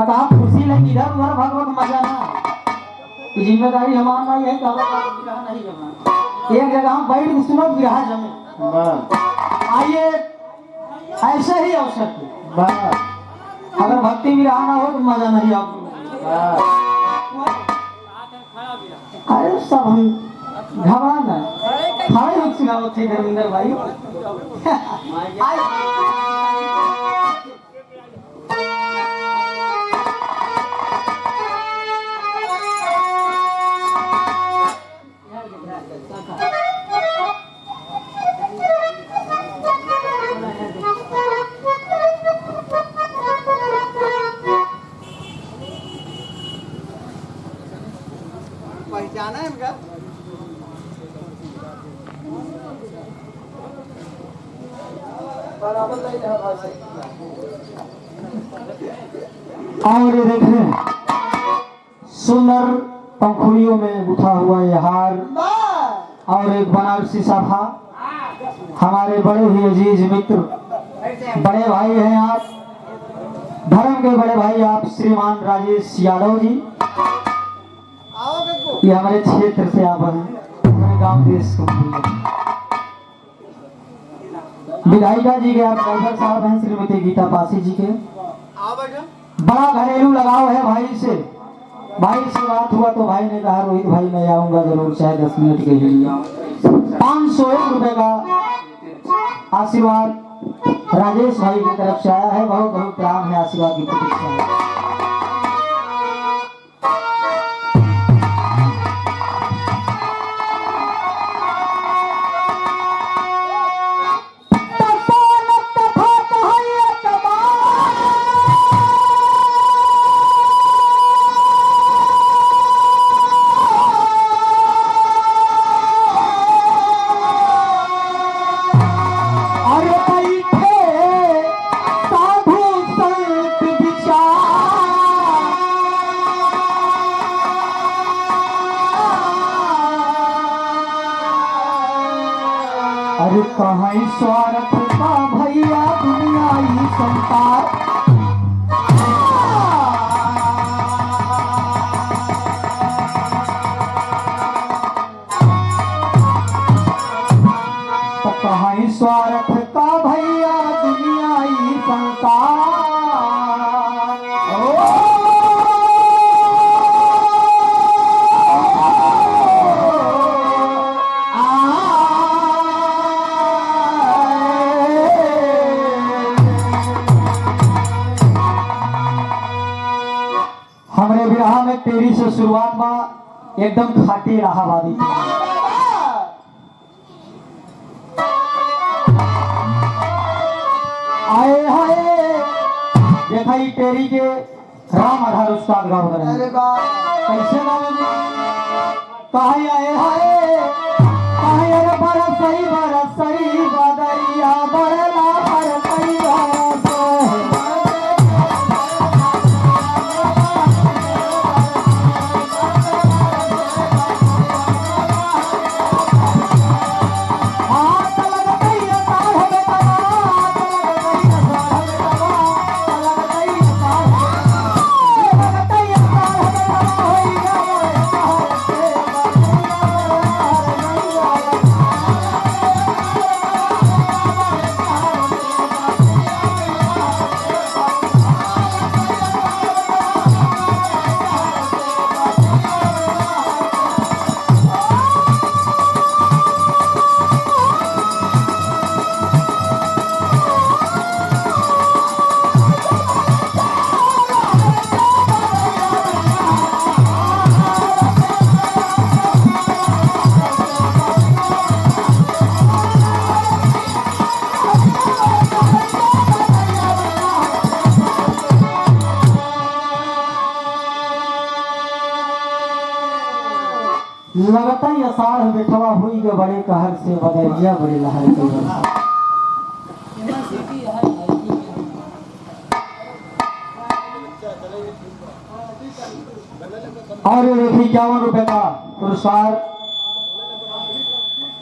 अब आप खुशी लगी इधर उधर भगवत मजा ना ये जिम्मेदारी हमारा नहीं है कि विरह नहीं जमा एक जगह हम बैठ के सुनो विरह जमे आइए ऐसे ही अवसर पे अगर भक्ति विरह ना हो तो मजा नहीं आपको अरे सब हम घबराना खड़े हो सिखाओ थे धर्मेंद्र भाई पहचाना है इनका और ये देखें सुंदर पंखुड़ियों में उठा हुआ ये हार और एक बनारसी साफा हमारे बड़े ही अजीज मित्र बड़े भाई हैं आप धर्म के बड़े भाई आप श्रीमान राजेश यादव जी ये हमारे क्षेत्र से आप हैं हमारे गांव देश को विधायिका जी के आप ड्राइवर साहब हैं श्रीमती गीता पासी जी के बड़ा घरेलू लगाव है भाई से बात हुआ तो भाई ने कहा रोहित भाई मैं आऊंगा जरूर चाहे 10 मिनट के लिए 501 रुपए का आशीर्वाद राजेश भाई की तरफ से आया है बहुत बहुत प्यार है आशीर्वाद की प्रतीक्षा है अरे कहाँ स्वार्थ का भैया दुनिया ही संसार तो कहाँ स्वार्थ का भैया दुनिया ही संसार हमरे विवाह में तेरी से शुरुआत में एकदम खाटी इलाहाबादी आए हाय देखा ही तेरी के राम आधार उस्ताद गाँव करे कैसे गावे कहीं आए हाय कहीं अरे बरसई बदरिया बरला बरसई लगता ही अषाढ़ बेटवा हुई के बड़े कहर से बदरिया बड़े लहर के और ये देखिए 51 रुपए का पुरस्कार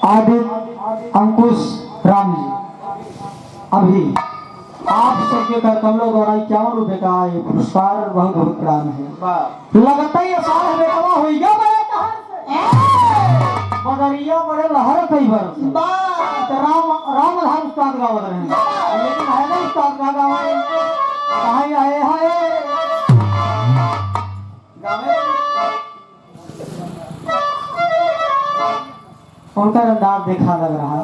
आदित्य अंकुश राम जी अभी आप सबके कर कमलों द्वारा 51 रुपए का ये पुरस्कार बहुत बहुत प्रदान है। लगता ही साल बेटवा हो गया मेरे कहां से बदरिया बड़े लहर कई बार राम उस्ताद गावत रहे लेकिन है ना उस्ताद का गावे कहां आए हाय उनका अंदाज देखा लग रहा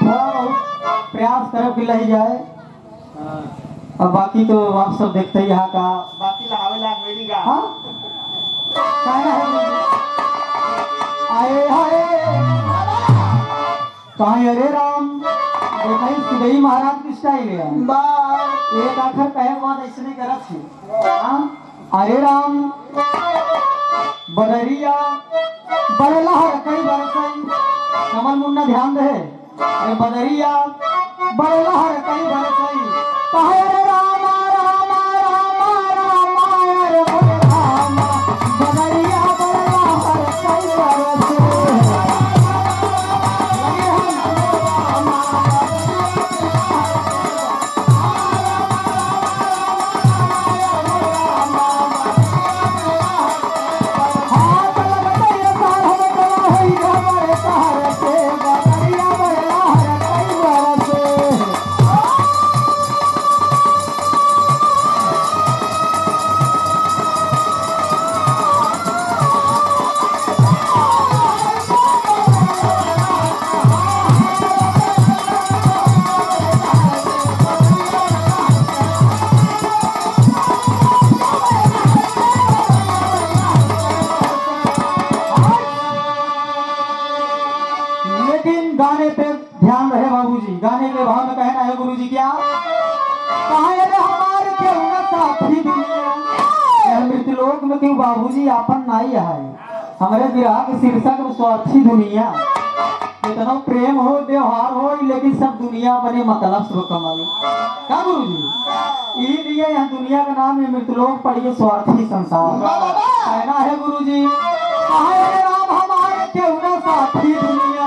थोड़ा बहुत प्रयास करे कि लही जाए और बाकी तो आप सब देखते ही यहाँ का बाकी लहावे लाग मेरी गा हाँ कहना है आए हाय कहीं अरे राम देखा सुदई महाराज की स्टाइल है एक आखिर कहे बात ऐसे नहीं करा थी अरे राम बदरिया बड़े लहर कई बरसई कमल मुन्ना ध्यान दे अरे बदरिया बड़े लहर कई बरसई कहे रे राम राम राम राम अरे राम बदरिया बड़े लहर कई बरसई गाने पे ध्यान रहे बाबूजी गाने के भाव में कहना है गुरुजी क्या कहा रे हमारे क्यों न साथी दुनिया मृत्यु लोक में क्यों बाबूजी आपन नहीं है हमारे विराह के शीर्षक में स्वार्थी दुनिया इतना प्रेम हो व्यवहार हो लेकिन सब दुनिया बने मतलब सब कमाल क्या गुरुजी इसलिए यह दुनिया का नाम है मृत्यु लोक पढ़िए स्वार्थी संसार कहना है गुरुजी कहा रे राम हमारे क्यों न साथी दुनिया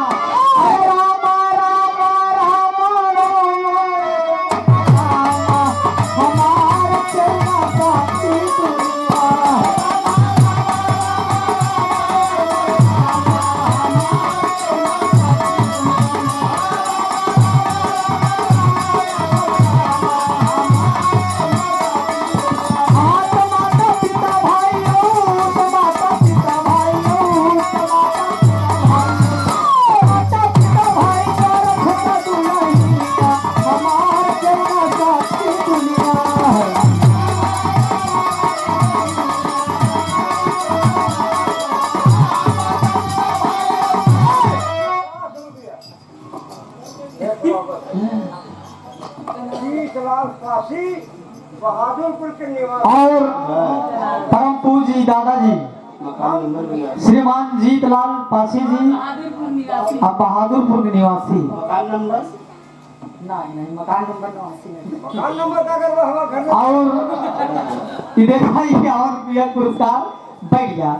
बहादुरपुर के निवासी और परम पूज्य दादाजी श्रीमान जीतलाल पासी जी अब बहादुरपुर के निवासी मकान नंबर नहीं मकान नंबर मकान नंबर का अगर हमारा घर में और देखा ये और रुपया पुरस्कार बैठ गया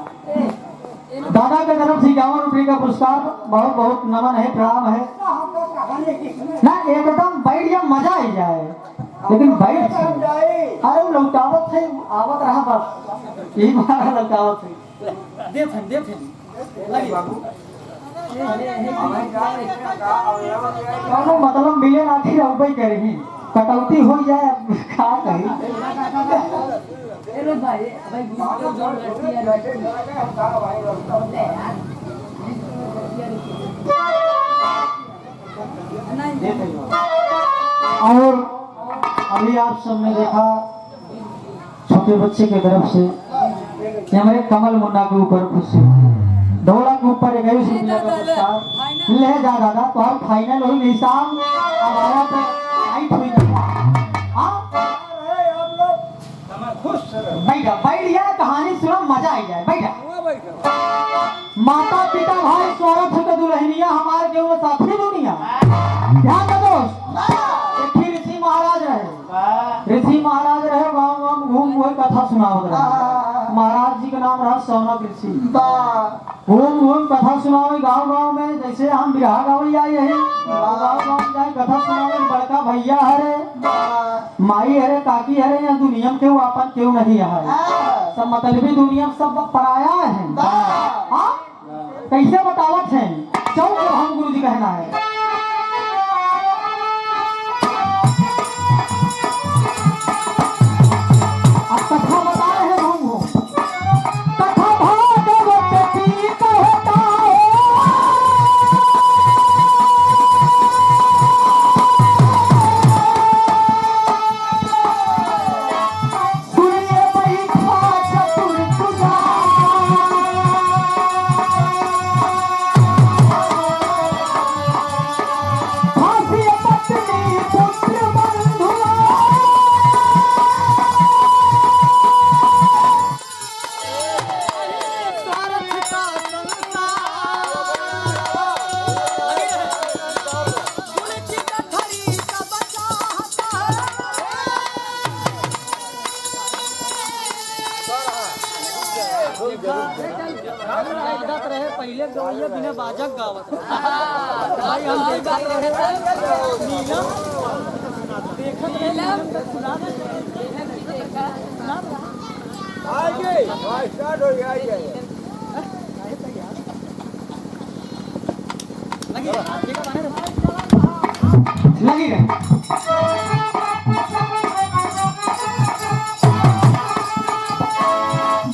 दादा की तरफ से 51 रुपये का पुरस्कार बहुत बहुत नमन है प्रणाम है ना एकदम बैठ गया मजा ही जाए लेकिन बैठ अरे लौटावत है आवत रहा बस यही मारा लौटावत है दे लगी बाबू मतलब मिले ना थी रही करेगी कटौती हो जाए खा कहीं और अभी आप सबने देखा छोटे बच्चे की तरफ से ये हमारे कमल मुन्ना के ऊपर खुश ढोला के ऊपर एक ले जा दादा तो हम फाइनल हुई निशान हमारा पे फाइट हुई बैठा बैठ गया कहानी सुना मजा आई जाए बैठा माता पिता भाई सौरभ के दुल्हनिया हमारे के वो साथी दुनिया ध्यान दो दोस्त ऋषि महाराज रहे गाँव गाँव घूम वही कथा सुनावत रहे महाराज जी का नाम रहा सौनक ऋषि। घूम कथा सुनावे गाँव गाँव में, जैसे हम बिरहा गावल आई है गाँव गाँव में जाए कथा सुनावे। बड़का भैया हरे माई हरे काकी हरे, या दुनिया में केहू अपन केहू नहीं है, सब मतलबी दुनिया में सब पराया है। हाँ? कैसे बतावत है चौक हम गुरु जी कहना है। कथा बता रहे हम कथा भागवत की कहता सुनिए बैठा चतुर तुझा फांसी पत्नी पुत्र बंधु आदत रहे पहले गवैया बिना बाजक गावत भाई हम देखत रहे नीलम देखत रहे नीलम का सुना दे आइए भाई स्टार्ट हो गया आइए लगी रहे।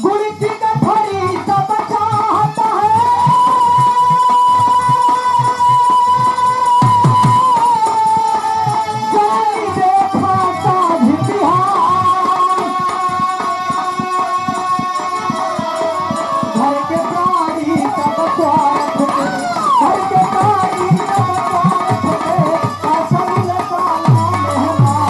गुरु जी का थोड़ी सब चाहता है, जानी देखा साझ बिहार, घर के प्राणी सब स्वार्थ के, घर के प्राणी सब स्वार्थ के, असल साला मेहमान।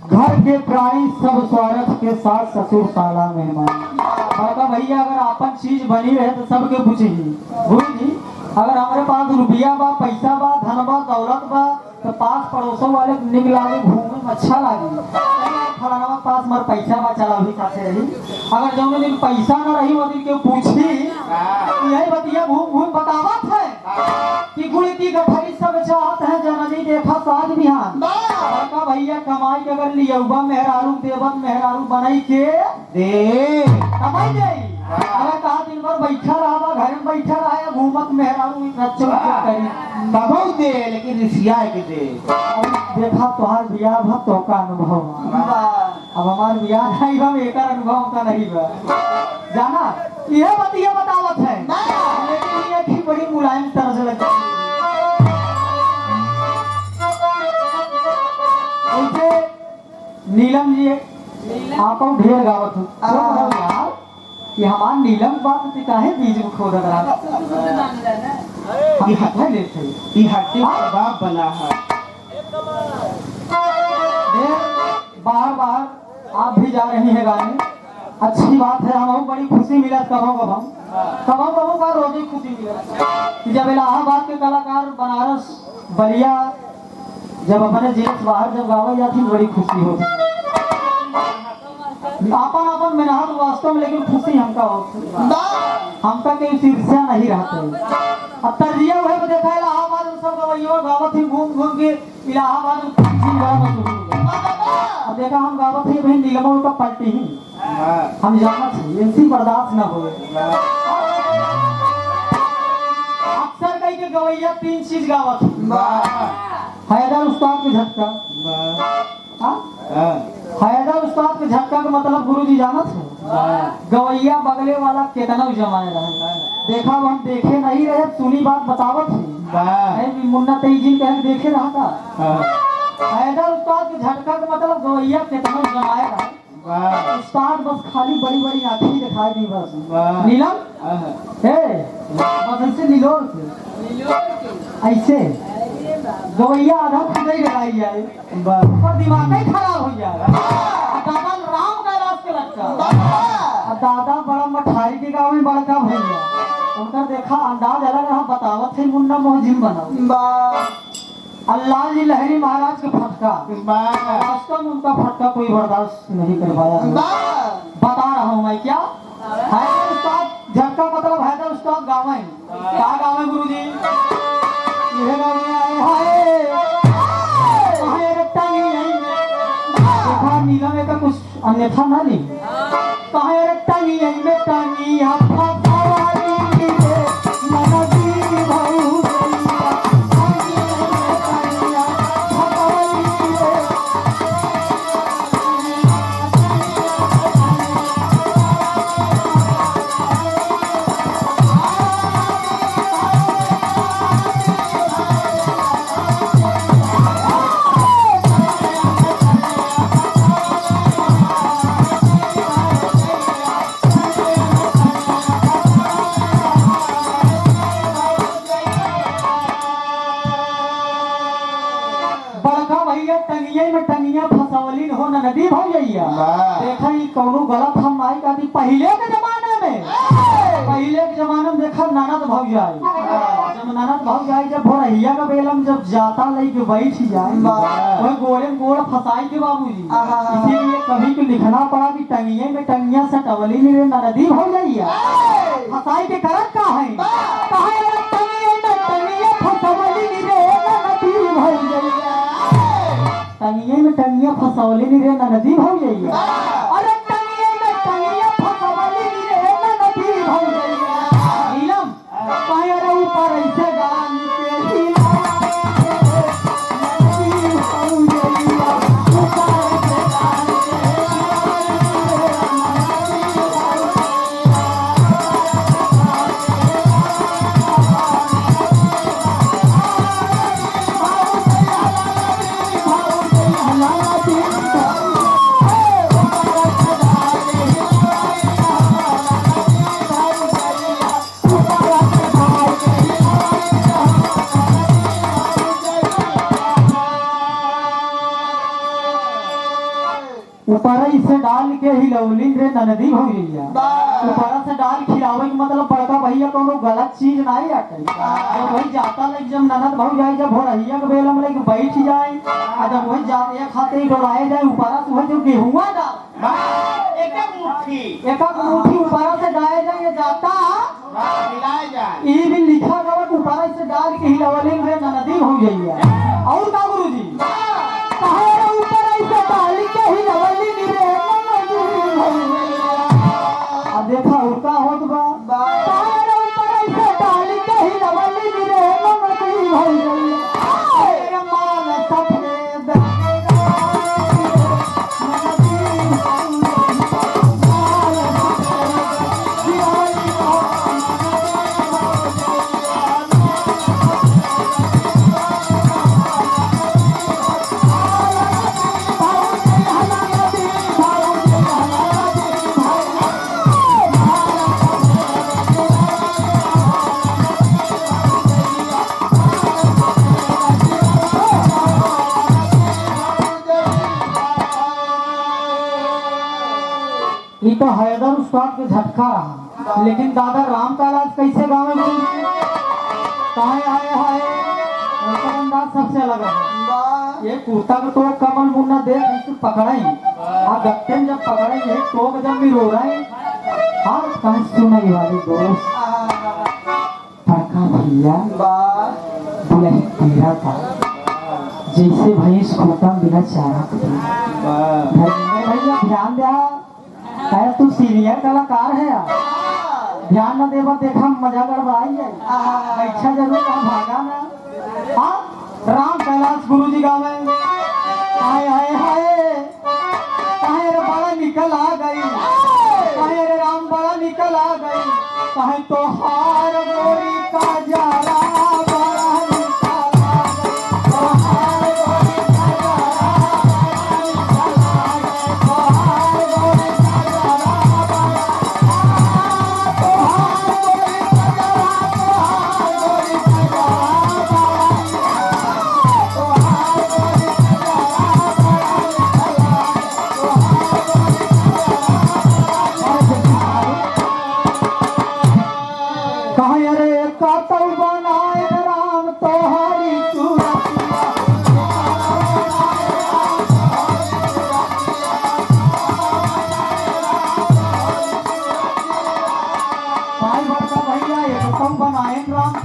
घर के प्राणी सब स्वार्थ के साथ ससुर साला मेहमान। बड़का भैया अगर अपन चीज बनी रहे तो सबके पूछी गुरु जी अगर हमारे पास रुपया बा पैसा बा धन बा दौलत बा तो पास पड़ोसों वाले निक लागे घूमे में अच्छा लागी। फलाना के पास मर पैसा बा चला भी कैसे रही, अगर जौन दिन पैसा न रही वो दिन के पूछी यही बतिया घूम घूम बतावत है कि गुड़ की गठरी सब चाहत है जननी देखा साज बिहान। बड़का भैया कमाई के अगर लियौबा मेहरारू देवत मेहरारू बनाई के दे कमाई जाई, अगर कहा दिन भर बैठा रहा घर में बैठा रहा घूमत मेहरारू रच्चो करी बहुत दे लेकिन रिसिया के दे। देखा तुहार बियाह भा तो का अनुभव अब हमार बियाह नहीं हम एक अनुभव का नहीं बा जाना यह बतिया बतावत है लेकिन ये की बड़ी मुलायम तरह से लगती है। ऐसे नीलम जी आप ढेर गावत हो यार कि हमार नीलम बात से काहे बीज में खोद रहा हम हटा लेते हैं ये हट्टी कबाब बना है। बाहर बाहर आप भी जा रही हैं गाने, अच्छी बात है। हम बड़ी खुशी मिला कबो का रोज ही खुशी मिला कि जब इलाहाबाद के कलाकार बनारस बलिया जब अपने जेठ बाहर जब गावे जाती बड़ी खुशी होती। अपन अपन मेहनत वास्तव में लेकिन खुशी हमका होती, हमका के ईर्ष्या नहीं रहते। अब तरजिया हुए तो देखा इलाहाबाद में सब गवैयों गावत ही घूम घूम के इलाहाबाद में अब देखा हम गावत ही भाई नीलमों का पलटी ही हम जाना चाहिए ऐसी बर्दाश्त न हुए। अक्सर कई के गवैया तीन चीज गावत हैदर उस्ताद के झटका। हैदर उस्ताद के झटका का मतलब गुरु जी जानत है गवैया बगले वाला कितना जमाए रहे देखा हम देखे नहीं रहे सुनी बात बतावत है मुन्ना तेजी कह देखे रहा था। हैदर उस्ताद के झटका का मतलब गवैया कितना जमाए रहा वाह उस्ताद बस खाली बड़ी बड़ी आंखें दिखाई दी बस। वाह नीलम आहा, हे बस ऐसे नीलोर ऐसे गवैया आधा खुद ही लगाई जाए वाह पर दिमाग ही खराब हो जाए। और दादा राम कैलाश के लगता और दादा बड़ा मठारी के गाँव में बड़का भैया उनका देखा अंदाज अलग रहा। बतावत थे मुन्ना मोहजिम बनाओ अल्लाह जी लहरी महाराज के फटका वाह वास्तव में उनका फटका कोई बर्दाश्त नहीं कर पाया। बता रहा हूँ मैं क्या है उस्ताद झटका मतलब है तो उस्ताद गाँव है क्या गाँव है गुरु जी यह गाँव में आए हाय हाय रट्टा नहीं देखा नीला में का कुछ अन्यथा ना नहीं कहा रट्टा नहीं में टांगी आपका सवारी रे मनदी भाऊ टंगिया फसवली हो न नदी भौ जाइया देखा ही कौनो गलत हम आई का दी पहले के जमाने में देखा ननद भौ जाए जब ननद भौ जाए जब भोरहिया का बेलम जब जाता लई के बैठ जाए वह गोले में गोड़ फसाई के बाबूजी इसीलिए कभी को लिखना पड़ा कि टंगिया में टंगिया से टवली में नदी भौ जाइया फसाई के करत का है कहे टंगिया में टंगिया फसवली रे नदी भौ जाइया टंगिया में टंगिया फसौली नी रे नदी भौ जाइया अरे टंगिया में टंगिया फसौली नी रे नदी भौ जाइया नीलम कहे रे ऊपर ऐसे डाल के ही नदी भौ जाइया ऊपर ऐसे डाल ऊपर से डाल के हिलौली रे नदी हो गईया ऊपर से डाल खिलावे के मतलब बड़का भैया कोनो गलत चीज नहीं आटे जब वही जाता लग जब ननद भौ जाए जब भोरहिया के बेलम लग बैठ जाए और जब वही जाते खाते ही डोलाए जाए ऊपर से वही जो गेहुआ डाल एक मुट्ठी ऊपर से डाले जाए जाता मिलाए जाए ये भी लिखा गवा ऊपर से डाल के हिलौली रे नदी हो गईया और का गुरुजी कहे ऊपर ऐसे डाल के हिलौली रे देखा उल्टा होत बा तारे ऊपर ऐसे डाल के हिलौली रे नदी हो गईया तेरे माल सफेद ये तो हैदर उस्ताद के झटका रहा लेकिन दादा राम कैलाश कैसे गाँव में कहाँ आए हाय अंदाज सबसे अलग है। ये कुर्ता को तो कमल मुन्ना देख इसको पकड़ाई और गत्ते में जब पकड़ाई है तो जब भी रो रहा है हाँ कहीं सुनाई वाली दोस्त पड़का भैया दुल्हन तेरा था जैसे भैंस खूटा बिना चारा भैया ध्यान दे है तू सीनियर कलाकार है यार ध्यान न देवा देखा मजा गड़बड़ाई है अच्छा जरूर कहा भागा ना हाँ राम कैलाश गुरु जी गाँव में हाय हाय हाय कहे रे बड़ा निकल आ गई कहे रे राम बड़ा निकल आ गई कहे तो हार गोरी का जारा बड़ा निकल आ गई तो हार गोरी का जारा बड़ा निकल आ गई तो हार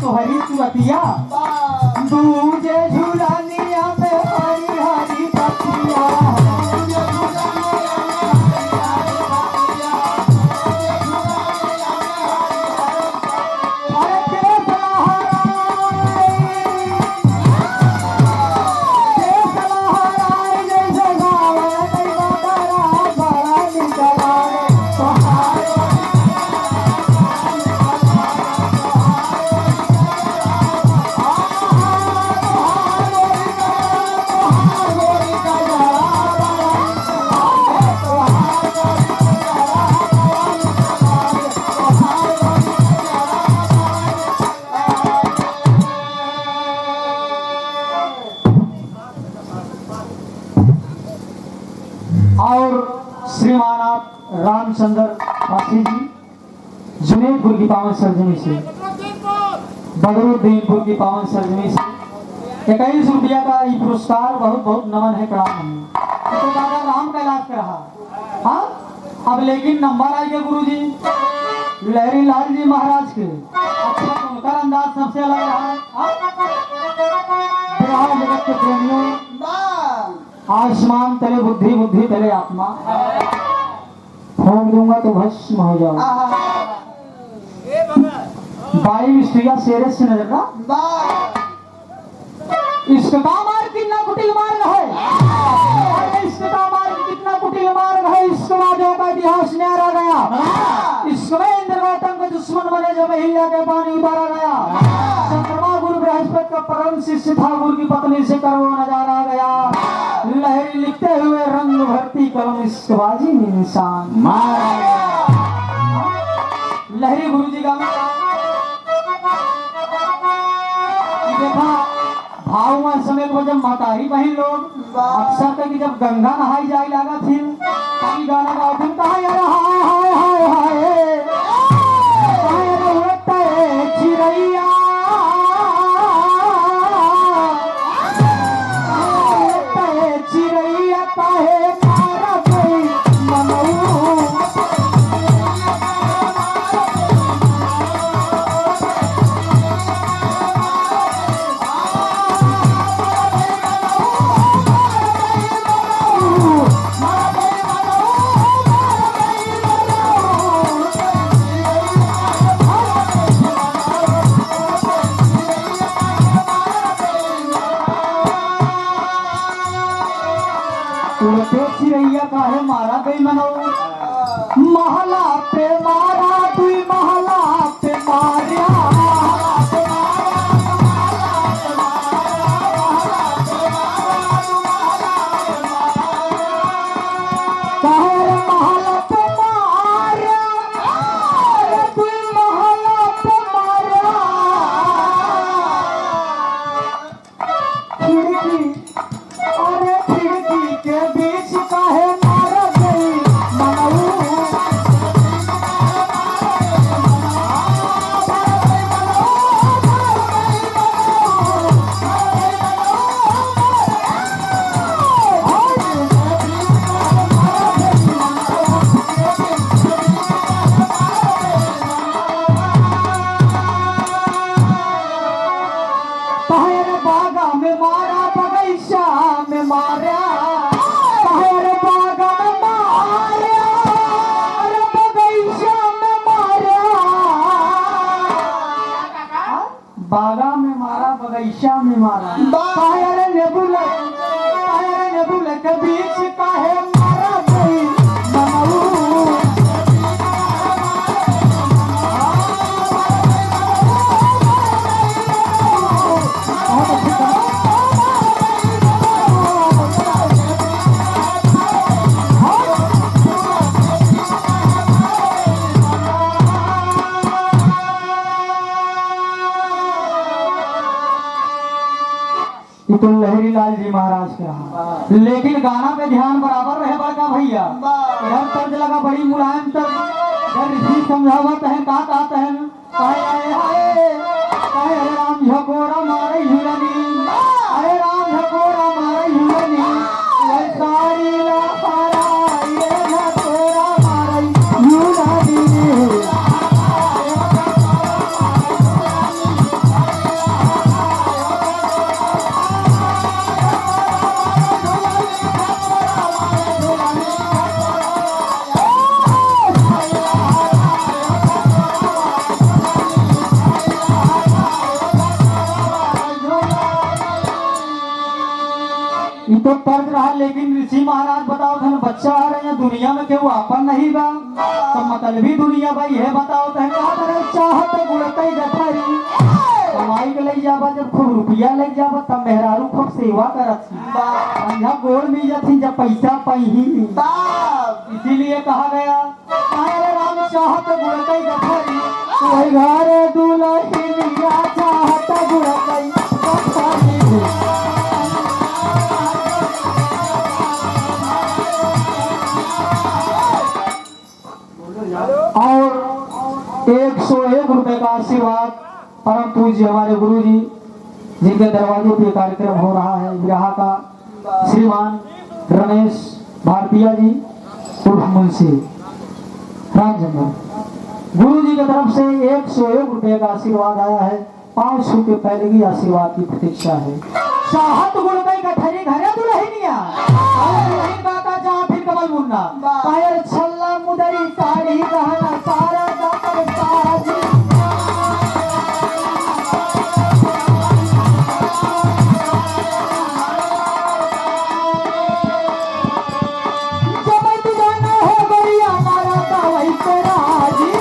तोहरी सुअतिया दूजे झूलनिया पे हरी हरी पतिया अरे देश लहराए जैसे गावे दैवा डरा बड़ा निकलाए और श्रीमान आप रामचंद्र पासी जी जुनेदपुर की पावन सरजमी से बदरुद्दीनपुर की पावन सरजमी से 21 रुपया का ये पुरस्कार बहुत बहुत नमन है प्रणाम है तो दादा राम का इलाज कर रहा हाँ अब लेकिन नंबर आ गया गुरु जी लहरी लाल जी महाराज के अच्छा तो उनका अंदाज सबसे अलग रहा हाँ? बिहार जगत के प्रेमियों आसमान तले बुद्धि बुद्धि तले आत्मा फोड़ दूंगा तो भस्म हो जाओ 22 स्त्रिया शेरे से नजर ना इसका मार्ग कितना कुटिल मार्ग है इसका मार्ग कितना कुटिल मार्ग है इसके वादों का इतिहास न्यारा गया इसमें इंद्रगौतम के दुश्मन बने जब हिल्या के पानी उतारा गया चंद्रमा गुरु बृहस्पति का परम शिष्य था गुरु की पत्नी से करवो नजारा गया लहरी लिखते हुए रंग भरती कलम इश्कबाजी में निशान मारा लहरी गुरु जी का देखा भाव में समय को जब मातारी बहन लोग अक्सर तक जब गंगा नहाई जाए लगा थी कभी गाना गाते कहा यार हाय हाय हाय हाय हाय होता है चिड़ैया होता है चिड़ैया काहे मारा कोई मनऊ चिड़ैया काहे मारा गई मनो महला पे मारा दुई महला पे मारिया काहे महला पे मारिया दुई महला पे मारिया खिड़की अरे खिड़की के बीच काहे मारा गई मनऊ बागा में मारा बगीचा में मारा बागा में मारा बगीचा में मारा बागा में मारा बगीचा में मारा नेबुला के बीच काहे मारा गई मनऊ तो लहरी लाल जी महाराज के रहा लेकिन गाना पे ध्यान बराबर रहे बड़का भैया हर तर्ज लगा बड़ी मुलायम तर्ज समझावत है का कहते हैं अरे राम झकोरा मारे झुलनी अरे राम झकोरा मारे झुलनी सारी लारा ये झकोरा मारे झुलनी लेकिन ऋषि महाराज बताओ धन बच्चा आ रहे हैं दुनिया में केहू आपन नहीं बा तो मतलबी दुनिया भाई है बताओ तो कहा करे चाहत गुड़तई गठरी कमाई के लग जाबा जब खूब रुपया लग जाबा तब मेहरारू खूब सेवा करत समझा गोड़ मिल जाती जब पैसा पही इसीलिए कहा गया अरे राम चाहत गुड़तई गठरी वही घर दुल्हनिया चाहत गुड़तई गठरी और 101 रुपए का आशीर्वाद परम पूज्य हमारे गुरु जी जिनके दरवाजे पे कार्यक्रम हो रहा है विवाह का श्रीमान रमेश भारतीय जी उर्फ मुंशी रामचंद्र गुरु जी की तरफ से 101 रुपए का आशीर्वाद आया है 5 रुपए पहले की आशीर्वाद की प्रतीक्षा है चाहत गुड़कई गठरी घरे दुल्हनिया का जहाँ फिर कमल मुन्ना पायल छल्ला मुदरी साड़ी गहना सारा दातर साजी जब तुझाना हो गरिया मारा का वही राजी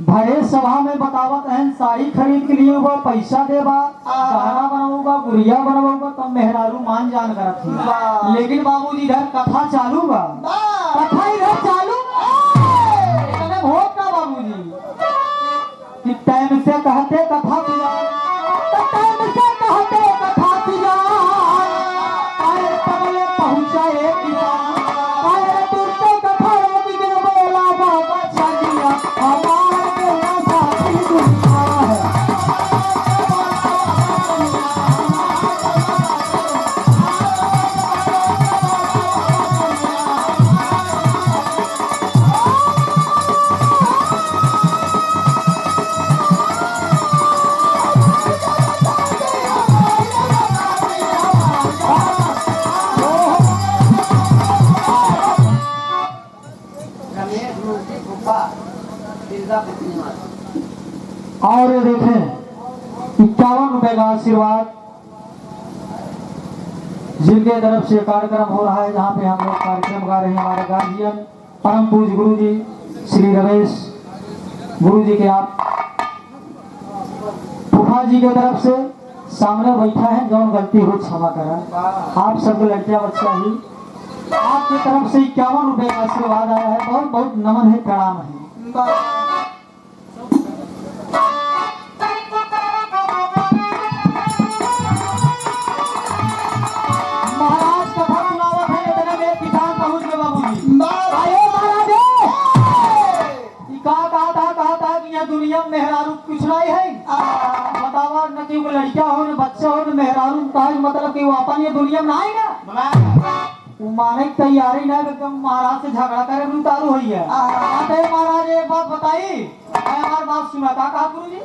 भरे सभा में बतावत है साड़ी खरीद के लिए वो पैसा देबा गहना बनाऊंगा गुड़िया बनवाऊंगा तब मेहरारू मान जान करत थी लेकिन बाबूजी इधर कथा चालू बा कथा इधर चालू इतने भोग का बाबूजी कि टाइम से कहते कथा पिया टाइम से कहते कथा पिया आए तबले पहुंचा एक किसान आए तुरते कथा रोकी के बोला बाबा छाजिया हमारा केला साथी दुनिया है और ये देखें 51 रुपए का आशीर्वाद जिनके तरफ से कार्यक्रम हो रहा है जहाँ पे हम लोग कार्यक्रम गा रहे हैं हमारे गार्जियन परम पूज्य गुरु जी श्री रमेश गुरु जी के आप फूफा जी के तरफ से सामने बैठा है जौन गलती हो क्षमा करा आप सब लड़कियां बच्चा ही आपकी तरफ से 51 रुपए का आशीर्वाद आया है बहुत बहुत नमन है प्रणाम है महाराज कथा सुनावत है इतने में किसान पहुंच गए बाबूजी आए महाराज कहा था कि यह दुनिया में मेहरारू कुछ नहीं है बतावा न कि वो लड़का हो न बच्चा हो न मेहरारू का मतलब कि वो अपन ये दुनिया में नहीं ना वो माने की तैयारी ना एकदम महाराज से झगड़ा करे उतारू हुई है महाराज एक बात बताई हमारी बात सुना था कहा गुरु जी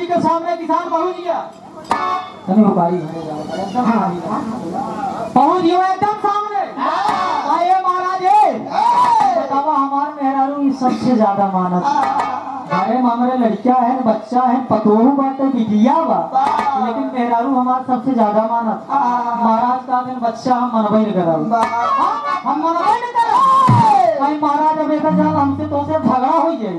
जी के सामने किसान पहुंच गया। तनी उपारी पहुंच गया एकदम सामने। आए महाराज बतावा हमार मेहरारू ये सबसे ज्यादा मानत। अरे हमारे लड़किया है, बच्चा है, पतोहू बाटे, बिटिया बा, लेकिन मेहरारू हमार सबसे ज्यादा मानत। महाराज का दिन बच्चा हम मनबे न करब, हम मनबे न करब। भाई महाराज अब एक जब हमसे तो से झगड़ा हो जाई,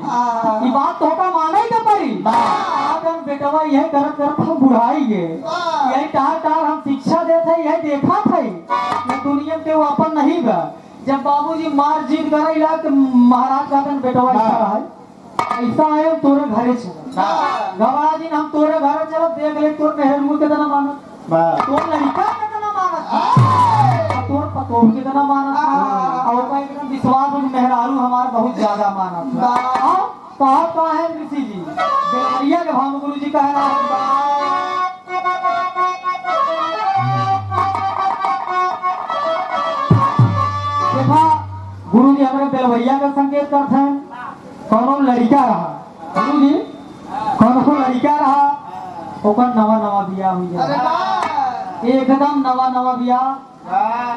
ये बात तो का माने ही न पड़ी। आज हम बेटवा यही करत करत हम बुढ़ाई गए, यही टार टार हम शिक्षा देते, यही देखा थे ये दुनिया के वो अपन नहीं बा। जब बाबूजी मार जीत गए तो महाराज का दिन बेटवा ऐसा है, ऐसा है तोरे घरे चल गवारा दिन हम तोरे घरे चलो देख ले तोर मेहरमू कितना मानत, तोर लड़का कितना मानत, तोर पतोह कितना मानत, और का एकदम विश्वास में मेहरारू हमार बहुत ज्यादा मानत। कहा है ऋषि जी बेलवरिया के भाव गुरु जी कहना देखा गुरु जी हमारे बेलवरिया का संकेत करते हैं। कौनो लड़का रहा गुरु जी, कौनो लड़का रहा ओकर नवा नवा बियाह हुई है, एकदम नवा नवा बियाह।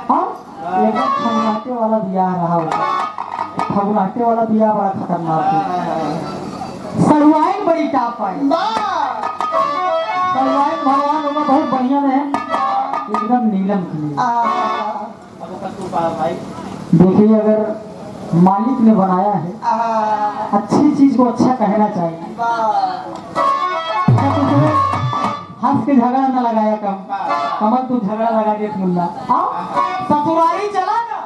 हाँ एकदम फगुनाटे वाला बियाह रहा होगा, फगुनाटे वाला बियाह बड़ा खतरनाक है। सरुआइन बड़ी टाप पाई, सरुआइन भगवान होगा बहुत बढ़िया रहे, एकदम नीलम की। देखिए अगर मालिक ने बनाया है, अच्छी चीज को अच्छा कहना चाहिए। हंस के झगड़ा न लगाया कमल तू झगड़ा लगा दे मुल्ला। ससुरारी चला ना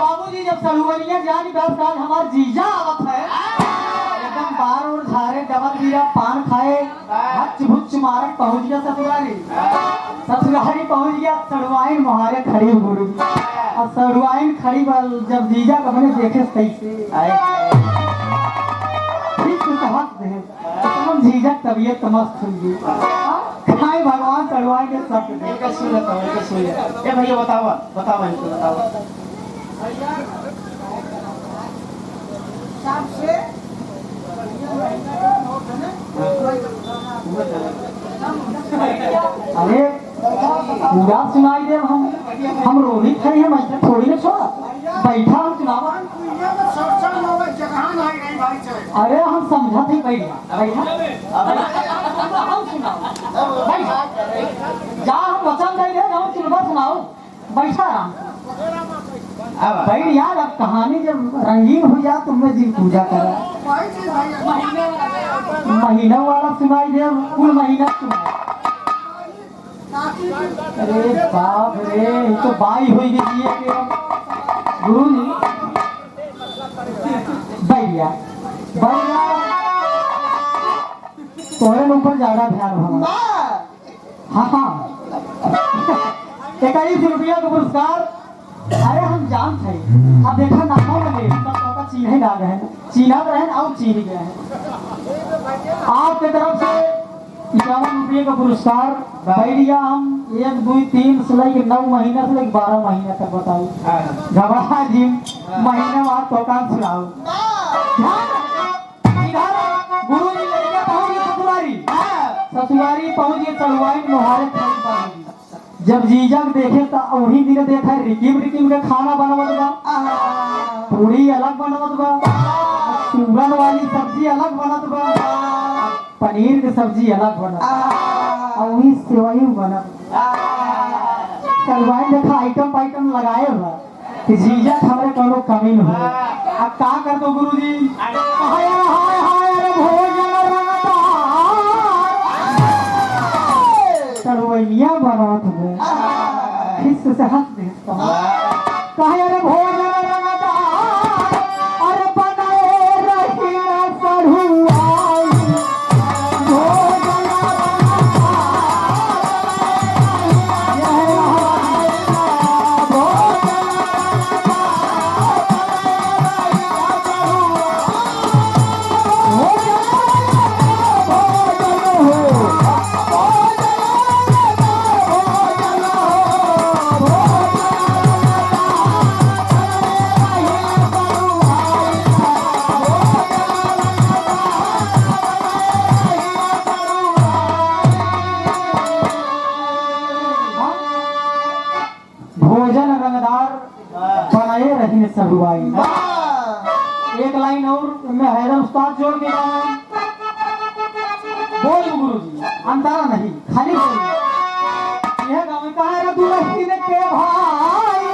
बाबूजी जब सरुवरिया जानी 10 साल हमार जीजा आवत है, एकदम बार और झारे डबल दिया पान खाए हच भुच मारे पहुंच गया ससुरारी। ससुरारी पहुंच गया, सड़वाइन मुहारे खड़ी गुरु और सड़वाइन खड़ी जब जीजा का मैंने देखे कैसे आए ठीक तो हंस दे तुम जीजा तबीयत मस्त हुई खाए भगवान सड़वाइन के सब एक सुन लेता हूं, एक सुन ले। ए भैया बताओ बताओ इनको बताओ सबसे अरे पूरा सुनाई दे। हम रोहित है, हम ऐसे थोड़ी ना छोड़ा बैठा हम सुनावा। अरे हम समझा थे बैठा जा हम वचन दे रहे हम सुनवा सुनाओ बैठा आराम बैठ यार। अब कहानी जब रंगीन हो जा तुमने जी पूजा करा महीना वाला सुनाई दे, कुल महीना सुना। अरे बाप रे तो बाई हुई गई गुरु जी भैया भैया तोरे ऊपर ज्यादा ध्यान होगा। हाँ 21 रुपया का पुरस्कार। अरे हम जान थे अब देखा नामों में सबका चीन्ह ही डाल रहे हैं, चीन्हा रहे और चीन गए हैं। आपके तरफ से 51 रुपये का पुरस्कार बैठिया। हम 1 2 3 से लेकर 9 महीना से लेकर 12 महीना तक बताओ घबरा जी महीने बाद तो काम सुनाओ। गुरु जी लड़कियां पहुंच गई ससुरारी, ससुरारी पहुंच गई चलवाई मुहारे खड़ी पानी। जब जीजा देखे तो वही दिन देखा रिकिम रिकिम के खाना बनवत बा, पूरी अलग बनवत बा, सूगन वाली सब्जी अलग बनत बा, पनीर की सब्जी अलग बनत और वही सेवई बनत। चलवाई देखा आइटम लगाए बा कि जीजा हमारे कोनो कमी न हो। अब का कर दो गुरु जी हाय हाय हाय रे भोजन रंगता चलवैया बनत है खिस से हंस दे कहे रे भोजन रंगता अरे बनाए रही सरुआई भोजन में सरुआई। एक लाइन और मैं हैदर उस्ताद जोड़ के गाऊं। बोल गुरु जी, अंतारा नहीं, खाली बोल। यह गाँव कहा रे दुल्हन के भाई,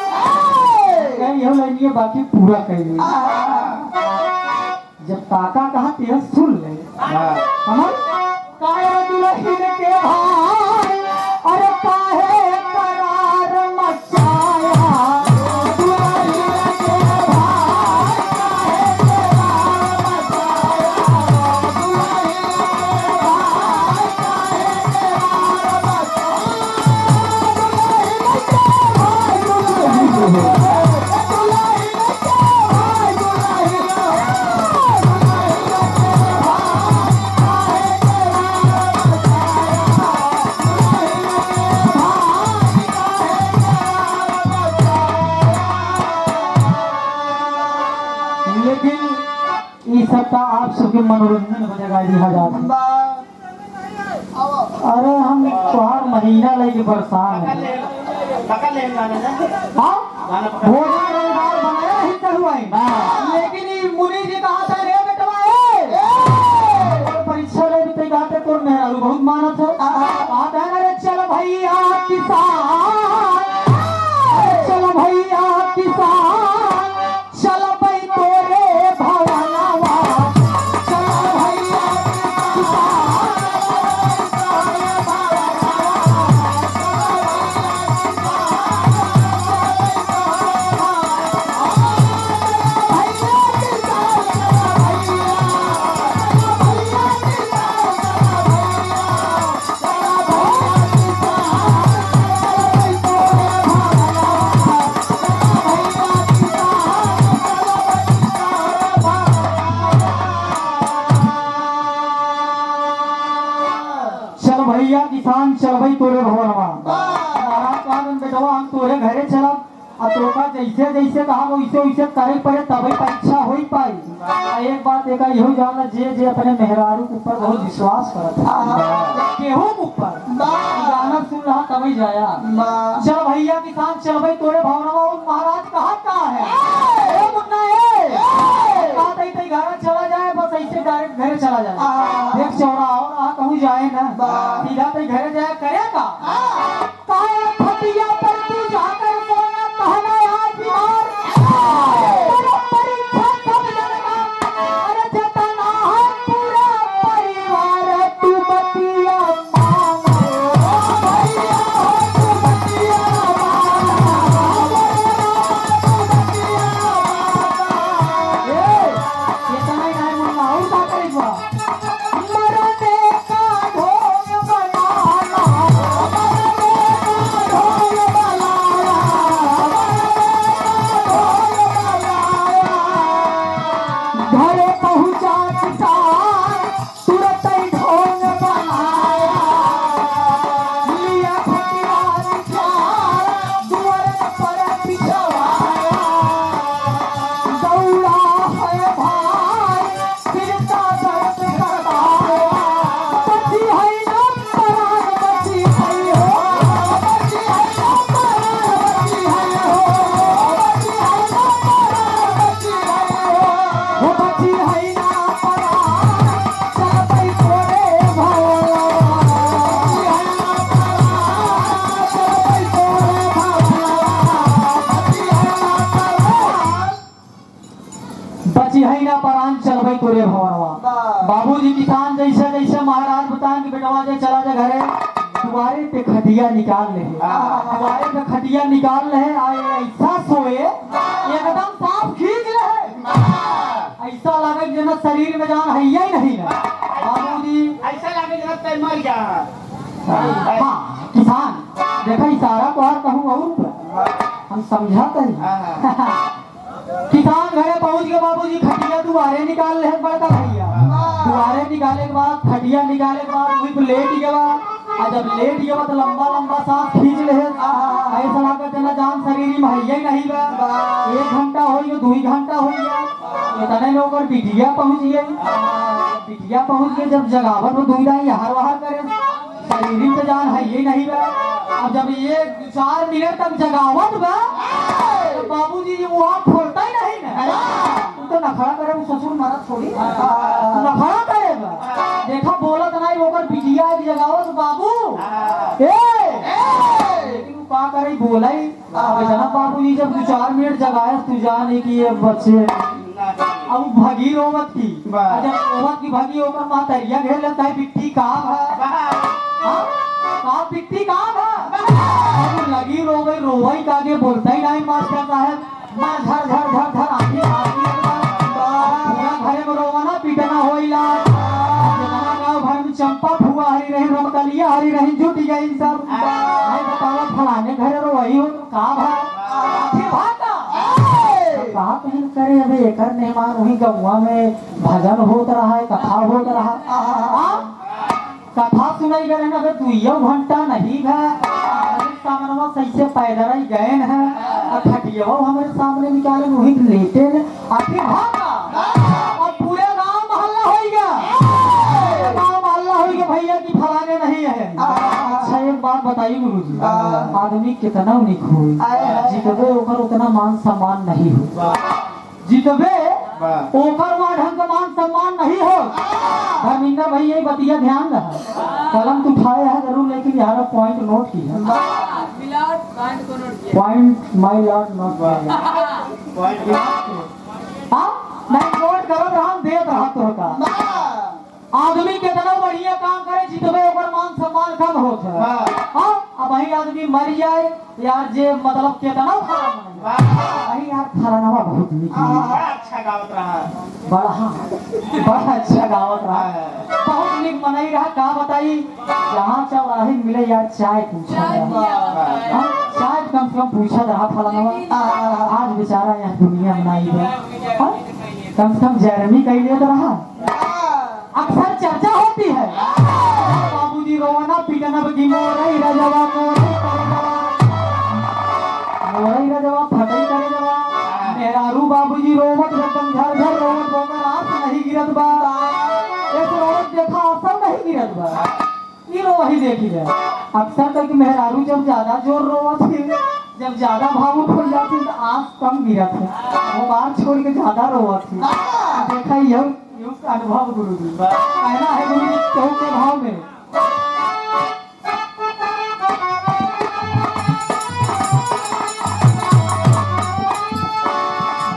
कहीं यह लाइन ये बाकी पूरा करेंगे। जब काका कहा तेरा सुन ले, समझ? काहे दुल्हन के भाई, अरे काहे करार मचाया, दुल्हन के भाई, काहे करार मचाया, दुल्हन के भाई, काहे करार मचाया, दुल्हन के भाई, लेकिन इस सप्ताह आप सबके मनोरंजन हो जाएगा दिया जाता। अरे हम त्योहार महीना लेके परेशान है। हाँ? भोजन रविवार बनाया ही चलवाई, लेकिन ये मुनि जी कहा था रे बेटवा परीक्षा ले भी गाते तो मेहरारू बहुत मानत है। कहा था अरे चल भैया किसान, चल भैया किसान, चल भाई तोरे भवनवा, चल भैया किसान, चल भैया किसान, चल भाई तोरे भवनवा। महाराज कहा बेटवा हम तोरे घरे चलब, अब तोका जैसे जैसे कहा वैसे वैसे करे पड़े तभी परीक्षा हो ही पाई। एक बात देखा यही जाना जे अपने मेहरारू के ऊपर बहुत विश्वास करता है, केहू के ऊपर गाना सुन रहा तभी जाया। चल भैया किसान, चल भाई तोरे भवनवा। महाराज कहा है ए मुन्ना घर चला जाए, बस ऐसे डायरेक्ट घर चला जाए, एक चौड़ा और कहूँ जाए ना सीधा तो घरे जाए करेगा। काहे फटिया पर तू जाकर सोना कहना आज बिहार, तेरा परीक्षा कब जाएगा, अरे जतना है पूरा परिवार तू बतिया मांगो, भैया तू बतिया मांगो, तू बतिया मांगो। इतना ही नहीं मुन्ना और क्या करेगा, मरने का ढोंग बनाना, घरे पहुंचा किसान तुरंत ही ढोंग बनाया, लिया खटिया निकाल दुआर पर बिछवाया, दौड़ा है भाई फिरता दर्द करवाया, बची है ना परान बची है हो, बची है ना परान बची है हो, बची है ना परान बची है हो, वो बची है ना परान, चल भाई तोरे भवनवा, बची है ना परान, चल भाई तोरे भवनवा, बची है ना परान, चल भाई तोरे भवनवा। बाबूजी किसान जैसे जैसे महाराज बताएं कि बेटवा जे चला जा घरे, दुआरे पे खटिया निकाल ले, दुआरे पे खटिया निकाल ले, आए ऐसा सोए एकदम साफ खींच ले, ऐसा लगे जना शरीर में जान है ही नहीं ना। बाबूजी ऐसा लगे जरा तय मर गया। हाँ किसान देखा इशारा तोहार कहूँ और हम समझाते हैं। किसान घरे पहुंच गए, बाबूजी खटिया दुआरे निकाल ले बड़का भैया, दुआरे निकाले के बाद खटिया निकाले के बाद वही पे लेट गया, और जब लेट गया तो लंबा लंबा सांस खींच ले, ऐसा लगा जना जान शरीर में है ही नहीं बा। 1 घंटा हो गया, 2 घंटा हो गया, इतने में ओकर बिटिया पहुंच गई, बिटिया पहुंच गई, जब जगावत में दुई दाई हर वहां करे, शरीर में जान है ही नहीं बा। अब जब ये 4 मिनट तक जगावत बा, बाबूजी वहाँ फोड़ता ही तू तो नखरा करे वो ससुर मारा थोड़ी नखरा करेगा देखा बोलत नहीं ओकर बिटिया एक जगावत बाबू लेकिन वो का करे बोलाई जना बाबूजी जब 2-4 मिनट जगाए तू जाने की ये बच्चे अब भगी रोवत की जब रोवत की भगी ओकर मातरिया घेर लेता है बिट्टी काम है का बिट्टी काम है लगी रोवई कागे बोलता ही नहीं मास्टर साहब मां धर धर धर धर आती घरे में रोवाना पीटना होइला गाँव भर में चंपा फुआ हरी रही रमकलिया हरी रही जुट गई सब बतावा फलाने घरे रोवई हो तो का कहा कहीं करे अबे एकर मेहमान वही गौवा में भजन होत रहा है कथा होत रहा कथा सुनाई गए ना 2 घंटा नहीं है सामने सही से पैदल ही गए हैं और खटिया हमारे सामने निकाले वही लेटे आखिर भागा और पूरे गांव मोहल्ला हो गया गांव मोहल्ला हो गया भैया की फलाने नहीं है। अच्छा एक बात बताइए गुरुजी आदमी कितना निक हो जितबे ओकर उतना मान सम्मान नहीं हो जितबे ओकर वहाँ ढंग का मान सम्मान नहीं हो। धर्मिंदर भाई यही बतिया ध्यान रहा कलम तो उठाए है जरूर लेकिन यार पॉइंट नोट की है पॉइंट माय लॉर्ड नोट हाँ मैं नोट कर रहा देत रहा तो का आदमी कितना बढ़िया काम करे जितबे ओकर मान सम्मान कम होत है हां अब वही आदमी मर जाए यार जे मतलब कितना खराब अरे यार फलानावा बहुत निक बड़ा अच्छा गावत रहा बड़ा अच्छा गावत रहा बहुत निक मनाई रहा का बताई जहाँ चौराहे मिले यार चाय पूछा चाय कम से कम पूछा रहा फलानावा आज बेचारा यहाँ दुनिया में नहीं है कम से कम जर्मी कैले तो रहा अक्सर चर्चा होती है बाबूजी रोवाना पीटना की मोरई रजवा फटई करे जवा मेहरारू बाबूजी रोवत एकदम झर झर रोवत बोकर आंख नहीं गिरत बा एक रोवत देखा असर नहीं गिरत बा ये रो वही देखी है अक्सर तक मेहरारू जब ज्यादा जोर रोवत है जब ज्यादा भावुक हो जाती तो आंख कम गिरत है वो बात छोड़ के ज्यादा रोवत है देखा यह अनुभव गुरुजी कहना है गुरुजी क्यों के भाव में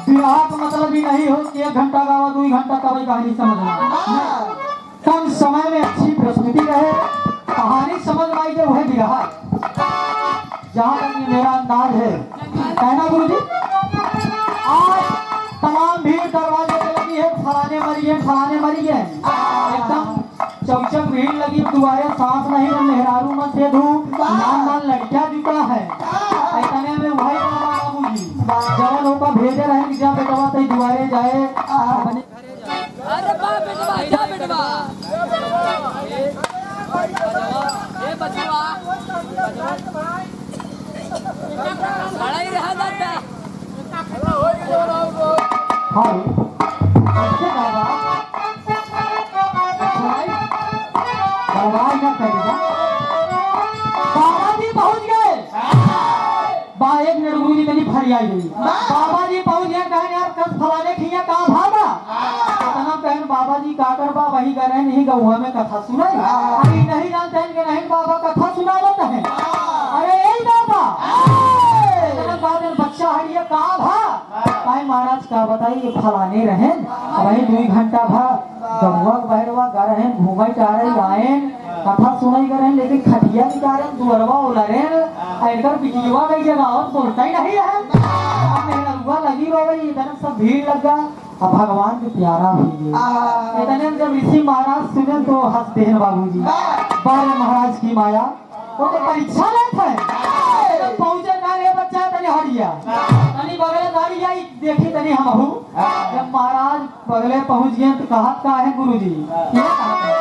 विवाह का मतलब भी नहीं हो कि 1 घंटा गावा 2 घंटा तब कहानी समझना कम समय में अच्छी प्रस्तुति रहे कहानी समझ में आई जो है विवाह जहाँ तक मेरा अंदाज है कहना गुरुजी आज तमाम भीड़ दरवाजे पे लगी है फलाने मरी है एकदम चौचक भीड़ लगी दुआरे सांस नहीं है मेहरारू में से धूप नान लड़कियां जुटा है ऐतने में वही बाबूजी जवान होकर भेजे रहे कि जब बेटवा तई दुआरे जाए अरे बाप बेटवा जा बेटवा ए बचवा खड़ा ही रहा दादा हाँ अच्छा बाबा ना करेगा बाबा जी पहुंच गए एक मिनट गुरुजी मेरी फरियाद हुई बाबा जी पहुंच गए कहने यार कल फलाने खिया कहाँ भागा इतना कहन बाबा जी का कर बा वही करे नहीं गौवा में कथा सुनाई अभी नहीं जानते हैं कि नहीं बाबा कथा सुनावत है अरे यही बाबा बच्चा हरिया कहाँ भा भाई महाराज का बताइए फलाने रहे वही 2 घंटा भा गौवा बहरवा गा रहे घूमे टारे आए कथा सुनाई कर रहे लेकिन खटिया निकाल रहे दुअरवा उलरे एकर बिटिया गई जगह बोलता ही नहीं है अब मेहनतुआ लगी रो गई इधर सब भीड़ लगा अब भगवान के प्यारा हुई इतने जब ऋषि महाराज सुने तो हंसते हैं बाबूजी बारे महाराज की माया वो तो परीक्षा लेते हैं पहुंचे ना रे बच्चा तनी हरिया तनी बगले गाड़ी आई देखी तनी हम जब महाराज बगले पहुंच गए तो कहा का है गुरुजी ये कहा